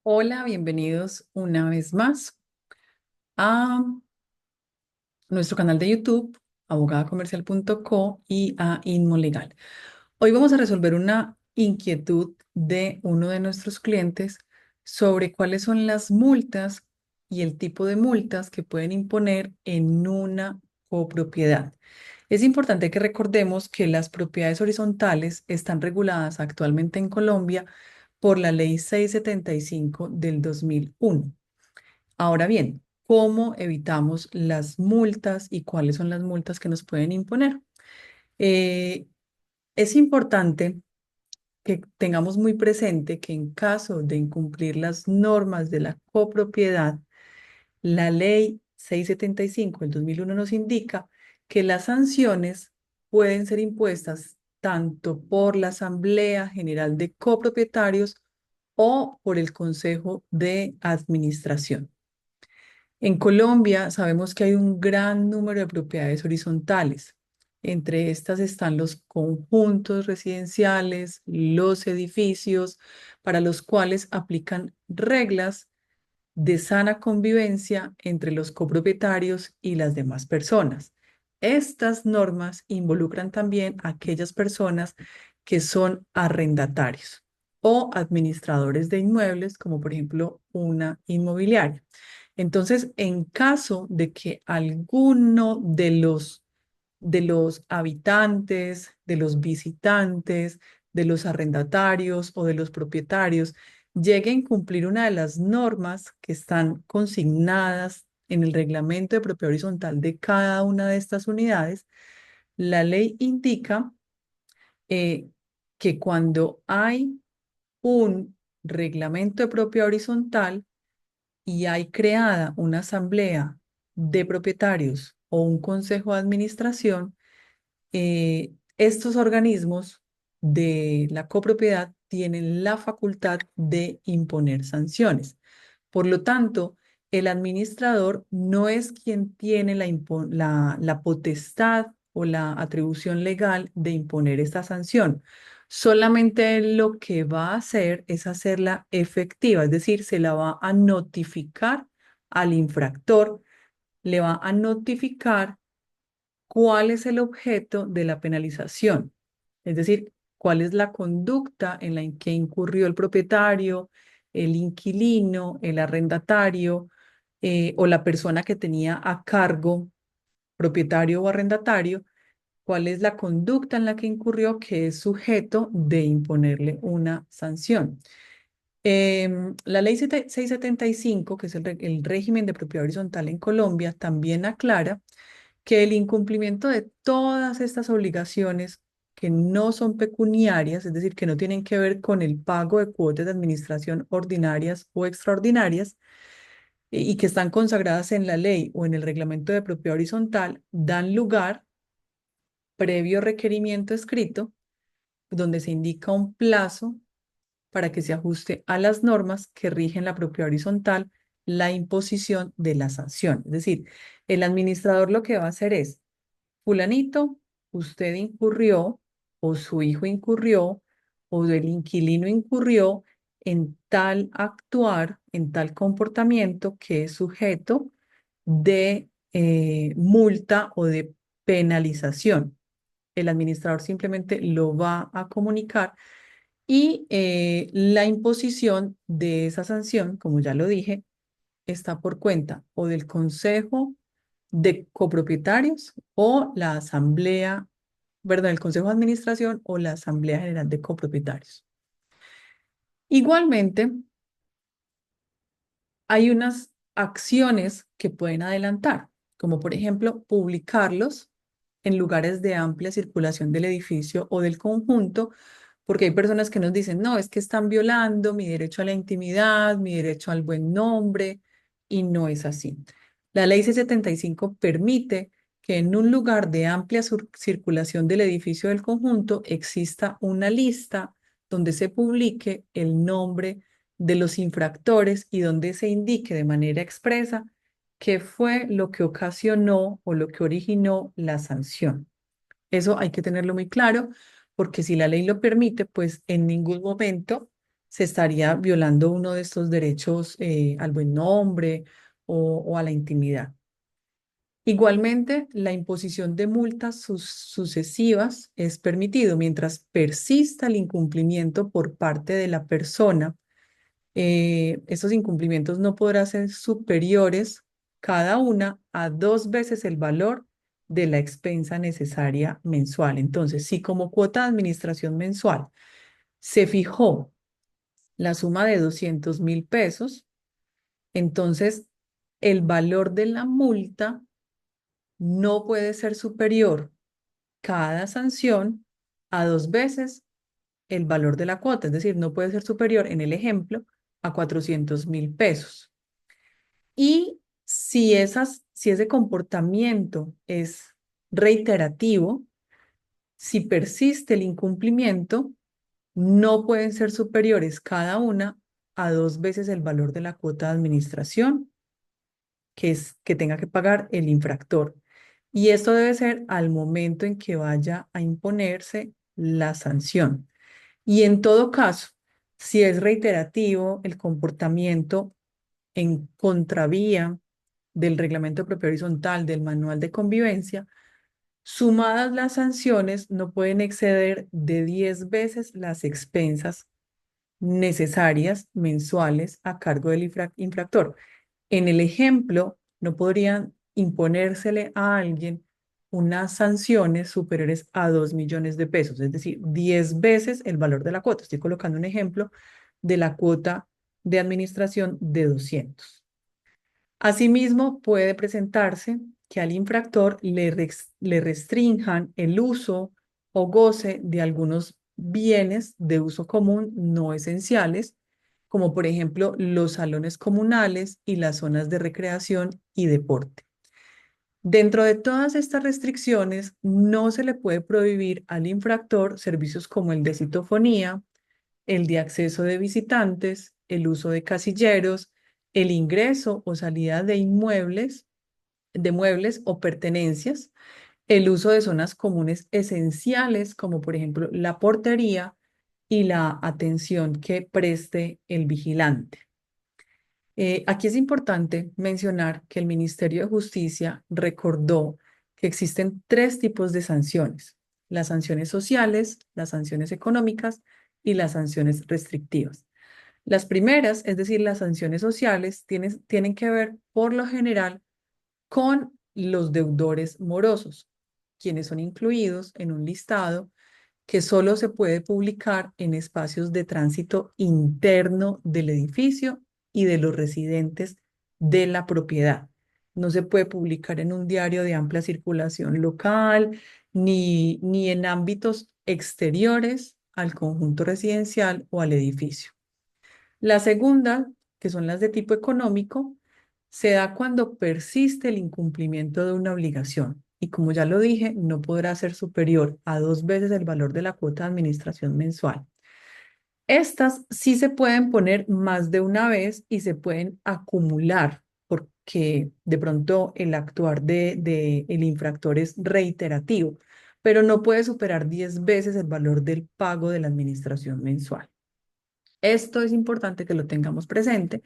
Hola, bienvenidos una vez más a nuestro canal de YouTube, abogadacomercial.co y a Inmo Legal. Hoy vamos a resolver una inquietud de uno de nuestros clientes sobre cuáles son las multas y el tipo de multas que pueden imponer en una copropiedad. Es importante que recordemos que las propiedades horizontales están reguladas actualmente en Colombia por la Ley 675 del 2001. Ahora bien, ¿cómo evitamos las multas y cuáles son las multas que nos pueden imponer? Eh, es importante que tengamos muy presente que en caso de incumplir las normas de la copropiedad, la ley 675 del 2001 nos indica que las sanciones pueden ser impuestas tanto por la Asamblea General de Copropietarios o por el Consejo de Administración. En Colombia sabemos que hay un gran número de propiedades horizontales. Entre estas están los conjuntos residenciales, los edificios, para los cuales aplican reglas de sana convivencia entre los copropietarios y las demás personas. Estas normas involucran también a aquellas personas que son arrendatarios o administradores de inmuebles, como por ejemplo una inmobiliaria. Entonces, en caso de que alguno de los habitantes, de los visitantes, de los arrendatarios o de los propietarios llegue a incumplir una de las normas que están consignadas en el reglamento de propiedad horizontal de cada una de estas unidades, la ley indica eh, que cuando hay un reglamento de propiedad horizontal, y hay creada una asamblea de propietarios o un consejo de administración, estos organismos de la copropiedad tienen la facultad de imponer sanciones. Por lo tanto, el administrador no es quien tiene la potestad o la atribución legal de imponer esta sanción. Solamente él lo que va a hacer es hacerla efectiva, es decir, se la va a notificar al infractor, le va a notificar cuál es el objeto de la penalización, es decir, cuál es la conducta en la que incurrió el propietario, el inquilino, el arrendatario o la persona que tenía a cargo, propietario o arrendatario, cuál es la conducta en la que incurrió que es sujeto de imponerle una sanción. La ley 675, que es el régimen de propiedad horizontal en Colombia, también aclara que el incumplimiento de todas estas obligaciones que no son pecuniarias, es decir, que no tienen que ver con el pago de cuotas de administración ordinarias o extraordinarias, y que están consagradas en la ley o en el reglamento de propiedad horizontal, dan lugar, previo requerimiento escrito, donde se indica un plazo para que se ajuste a las normas que rigen la propiedad horizontal, la imposición de la sanción. Es decir, el administrador lo que va a hacer es: fulanito, usted incurrió o su hijo incurrió o el inquilino incurrió en tal actuar, en tal comportamiento que es sujeto de multa o de penalización. El administrador simplemente lo va a comunicar y la imposición de esa sanción, como ya lo dije, está por cuenta o del Consejo de Copropietarios o la Asamblea, perdón, el Consejo de Administración o la Asamblea General de Copropietarios. Igualmente, hay unas acciones que pueden adelantar, como por ejemplo publicarlos en lugares de amplia circulación del edificio o del conjunto, porque hay personas que nos dicen, no, es que están violando mi derecho a la intimidad, mi derecho al buen nombre, y no es así. La ley C75 permite que en un lugar de amplia circulación del edificio del conjunto exista una lista donde se publique el nombre de los infractores y donde se indique de manera expresa qué fue lo que ocasionó o lo que originó la sanción. Eso hay que tenerlo muy claro, porque si la ley lo permite, pues en ningún momento se estaría violando uno de estos derechos al buen nombre o a la intimidad. Igualmente, la imposición de multas sucesivas es permitido mientras persista el incumplimiento por parte de la persona. Estos incumplimientos no podrán ser superiores cada una a 2 veces el valor de la expensa necesaria mensual. Entonces, si como cuota de administración mensual se fijó la suma de 200.000 pesos, entonces el valor de la multa no puede ser superior cada sanción a 2 veces el valor de la cuota, es decir, no puede ser superior en el ejemplo a 400.000 pesos. Y si ese comportamiento es reiterativo, si persiste el incumplimiento, no pueden ser superiores cada una a 2 veces el valor de la cuota de administración que tenga que pagar el infractor. Y esto debe ser al momento en que vaya a imponerse la sanción. Y en todo caso, si es reiterativo el comportamiento en contravía del reglamento propio horizontal del manual de convivencia, sumadas las sanciones no pueden exceder de 10 veces las expensas necesarias mensuales a cargo del infractor. En el ejemplo, no podrían imponérsele a alguien unas sanciones superiores a 2 millones de pesos, es decir, 10 veces el valor de la cuota. Estoy colocando un ejemplo de la cuota de administración de 200. Asimismo, puede presentarse que al infractor le restrinjan el uso o goce de algunos bienes de uso común no esenciales, como por ejemplo los salones comunales y las zonas de recreación y deporte. Dentro de todas estas restricciones, no se le puede prohibir al infractor servicios como el de citofonía, el de acceso de visitantes, el uso de casilleros, el ingreso o salida de muebles o pertenencias, el uso de zonas comunes esenciales, como por ejemplo la portería y la atención que preste el vigilante. Aquí es importante mencionar que el Ministerio de Justicia recordó que existen 3 tipos de sanciones: las sanciones sociales, las sanciones económicas y las sanciones restrictivas. Las primeras, es decir, las sanciones sociales, tienen que ver por lo general con los deudores morosos, quienes son incluidos en un listado que solo se puede publicar en espacios de tránsito interno del edificio y de los residentes de la propiedad. No se puede publicar en un diario de amplia circulación local ni en ámbitos exteriores al conjunto residencial o al edificio. La segunda, que son las de tipo económico, se da cuando persiste el incumplimiento de una obligación y, como ya lo dije, no podrá ser superior a 2 veces el valor de la cuota de administración mensual. Estas sí se pueden poner más de una vez y se pueden acumular porque de pronto el actuar de el infractor es reiterativo, pero no puede superar 10 veces el valor del pago de la administración mensual. Esto es importante que lo tengamos presente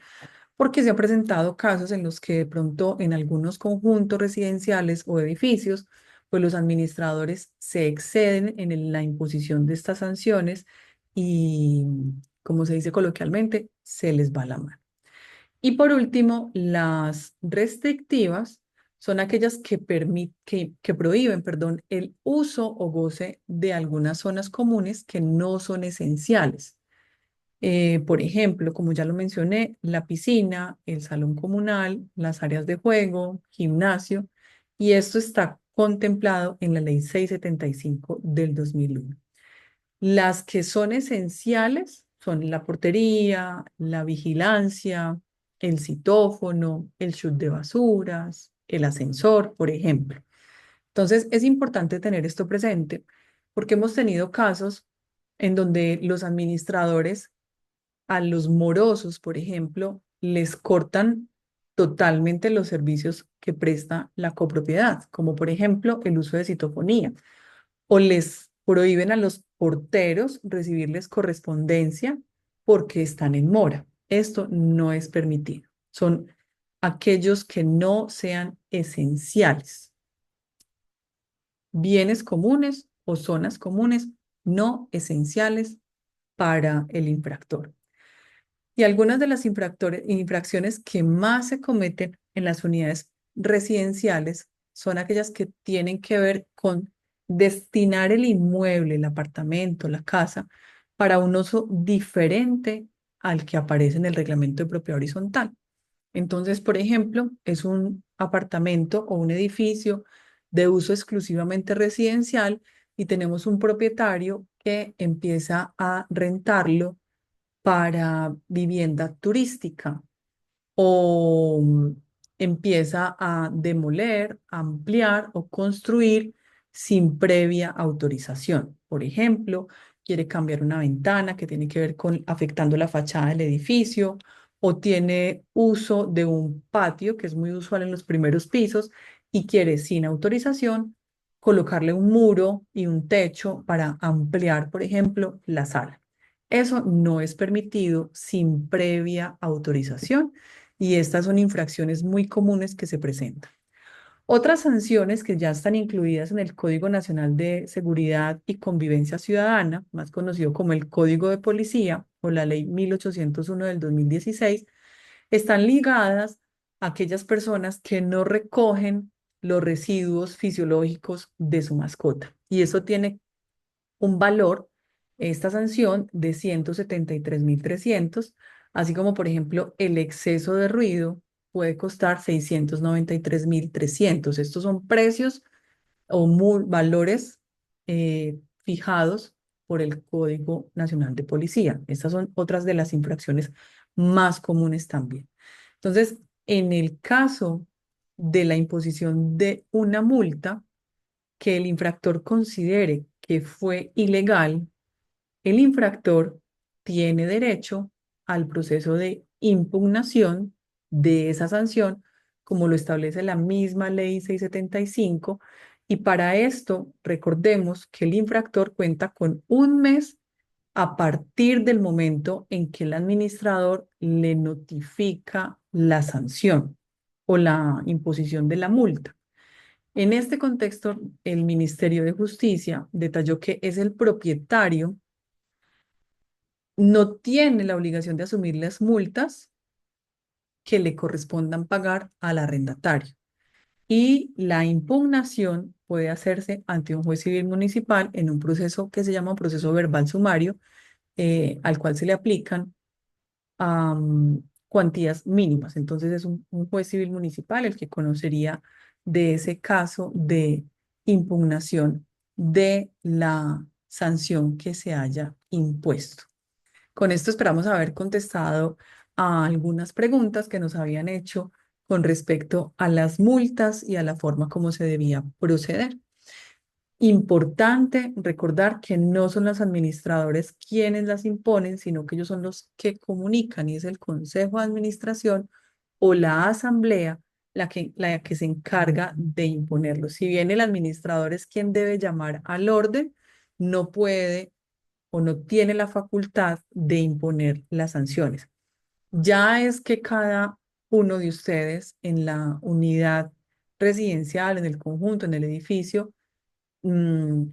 porque se han presentado casos en los que de pronto en algunos conjuntos residenciales o edificios, pues los administradores se exceden en la imposición de estas sanciones y, como se dice coloquialmente, se les va la mano. Y por último, las restrictivas son aquellas que prohíben, perdón, el uso o goce de algunas zonas comunes que no son esenciales. Por ejemplo, como ya lo mencioné, la piscina, el salón comunal, las áreas de juego, gimnasio, y esto está contemplado en la Ley 675 del 2001. Las que son esenciales son la portería, la vigilancia, el citófono, el chute de basuras, el ascensor, por ejemplo. Entonces, es importante tener esto presente porque hemos tenido casos en donde los administradores a los morosos, por ejemplo, les cortan totalmente los servicios que presta la copropiedad, como por ejemplo el uso de citofonía, o les prohíben a los porteros recibirles correspondencia porque están en mora. Esto no es permitido. Son aquellos que no sean esenciales, bienes comunes o zonas comunes no esenciales para el infractor. Y algunas de las infracciones que más se cometen en las unidades residenciales son aquellas que tienen que ver con destinar el inmueble, el apartamento, la casa, para un uso diferente al que aparece en el reglamento de propiedad horizontal. Entonces, por ejemplo, es un apartamento o un edificio de uso exclusivamente residencial y tenemos un propietario que empieza a rentarlo para vivienda turística o empieza a demoler, ampliar o construir sin previa autorización. Por ejemplo, quiere cambiar una ventana que tiene que ver con afectando la fachada del edificio o tiene uso de un patio que es muy usual en los primeros pisos y quiere sin autorización colocarle un muro y un techo para ampliar, por ejemplo, la sala. Eso no es permitido sin previa autorización y estas son infracciones muy comunes que se presentan. Otras sanciones que ya están incluidas en el Código Nacional de Seguridad y Convivencia Ciudadana, más conocido como el Código de Policía o la Ley 1801 del 2016, están ligadas a aquellas personas que no recogen los residuos fisiológicos de su mascota. Y eso tiene un valor, esta sanción, de 173.300, así como, por ejemplo, el exceso de ruido puede costar 693.300. Estos son precios o valores fijados por el Código Nacional de Policía. Estas son otras de las infracciones más comunes también. Entonces, en el caso de la imposición de una multa, que el infractor considere que fue ilegal, el infractor tiene derecho al proceso de impugnación de esa sanción, como lo establece la misma ley 675, y para esto recordemos que el infractor cuenta con un mes a partir del momento en que el administrador le notifica la sanción o la imposición de la multa. En este contexto, el Ministerio de Justicia detalló que es el propietario, no tiene la obligación de asumir las multas que le correspondan pagar al arrendatario. Y la impugnación puede hacerse ante un juez civil municipal en un proceso que se llama proceso verbal sumario, al cual se le aplican cuantías mínimas. Entonces es un juez civil municipal el que conocería de ese caso de impugnación de la sanción que se haya impuesto. Con esto esperamos haber contestado a algunas preguntas que nos habían hecho con respecto a las multas y a la forma como se debía proceder. Importante recordar que no son los administradores quienes las imponen, sino que ellos son los que comunican y es el Consejo de Administración o la Asamblea la que se encarga de imponerlos. Si bien el administrador es quien debe llamar al orden, no puede o no tiene la facultad de imponer las sanciones. Ya es que cada uno de ustedes en la unidad residencial, en el conjunto, en el edificio,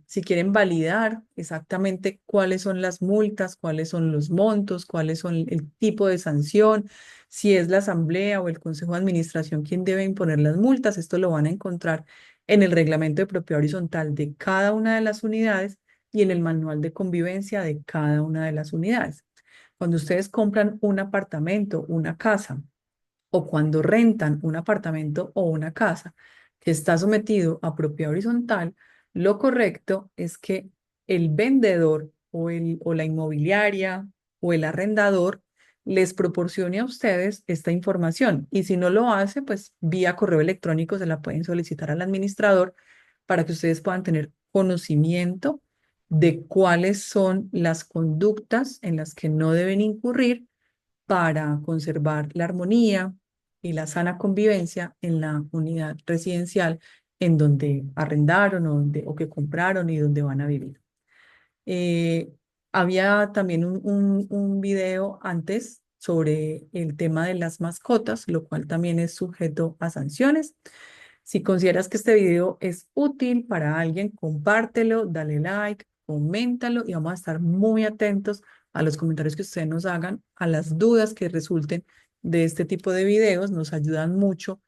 si quieren validar exactamente cuáles son las multas, cuáles son los montos, cuáles son el tipo de sanción, si es la asamblea o el consejo de administración quien debe imponer las multas, esto lo van a encontrar en el reglamento de propiedad horizontal de cada una de las unidades y en el manual de convivencia de cada una de las unidades. Cuando ustedes compran un apartamento, una casa, o cuando rentan un apartamento o una casa que está sometido a propiedad horizontal, lo correcto es que el vendedor o la inmobiliaria o el arrendador les proporcione a ustedes esta información. Y si no lo hace, pues vía correo electrónico se la pueden solicitar al administrador para que ustedes puedan tener conocimiento de cuáles son las conductas en las que no deben incurrir para conservar la armonía y la sana convivencia en la unidad residencial en donde arrendaron o que compraron y donde van a vivir. Eh, Había también un video antes sobre el tema de las mascotas, lo cual también es sujeto a sanciones. Si consideras que este video es útil para alguien, compártelo, dale like, coméntalo y vamos a estar muy atentos a los comentarios que ustedes nos hagan, a las dudas que resulten de este tipo de videos. Nos ayudan mucho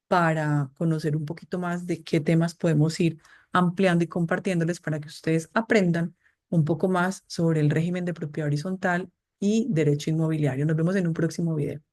para conocer un poquito más de qué temas podemos ir ampliando y compartiéndoles para que ustedes aprendan un poco más sobre el régimen de propiedad horizontal y derecho inmobiliario. Nos vemos en un próximo video.